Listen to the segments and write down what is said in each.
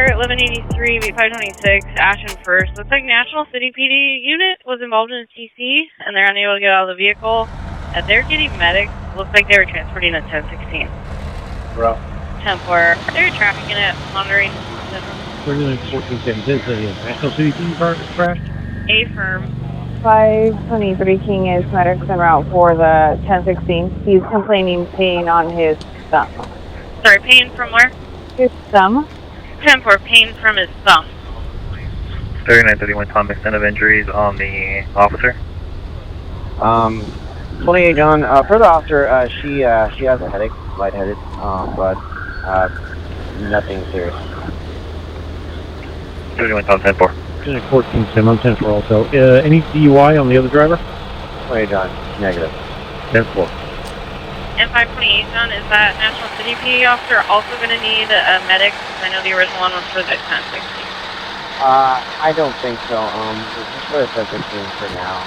Center 1183 V526 Ashton First. Looks like National City PD unit was involved in a TC and they're unable to get out of the vehicle. They're getting medics. Looks like they were transporting a 1016. Bro. 10-4. They're traffic in it, monitoring. We're doing 1417. So the National City PD car crashed? Affirm. 523 King is medics en route for the 1016. He's complaining pain on his thumb. Sorry, pain from where? His thumb? 10-4, pain from his thumb. 3931 Tom, extent of injuries on the officer. 28 John, for the officer, she has a headache, lightheaded, but nothing serious. 31 Tom, 10-4. 14 I'm 10 for also. Any DUI on the other driver? 28 John, negative. 10-4. And 528 John, is that National City PD officer also going to need a medic? Because I know the original one was for the 1060. I don't think so. Just for the 1016 for now.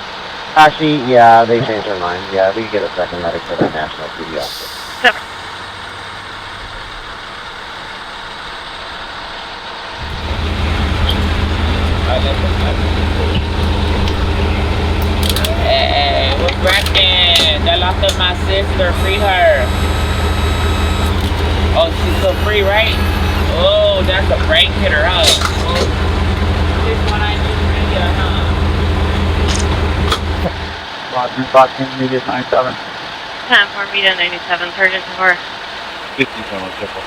Actually, yeah, they changed their mind. Yeah, we can get a second medic for the National PD officer. Seven. Hey, what's cracking? I locked up my sister. Free her. Oh, she's still free, right? Oh, that's a break hitter, huh? Oh, this one I just read you, huh? Boston, Media 97. 10-4, Media 97, Sergeant 4. 57 triple.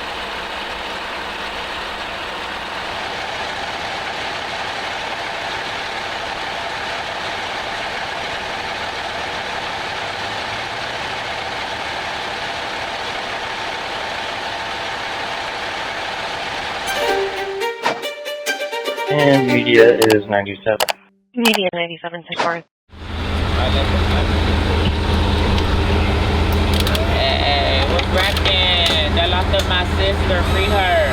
And Media is 97. Media 97, 10-4. Hey, what's cracking? I locked up my sister. Free her.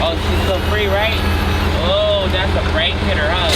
Oh, she's still free, right? Oh, that's a break hitter, huh?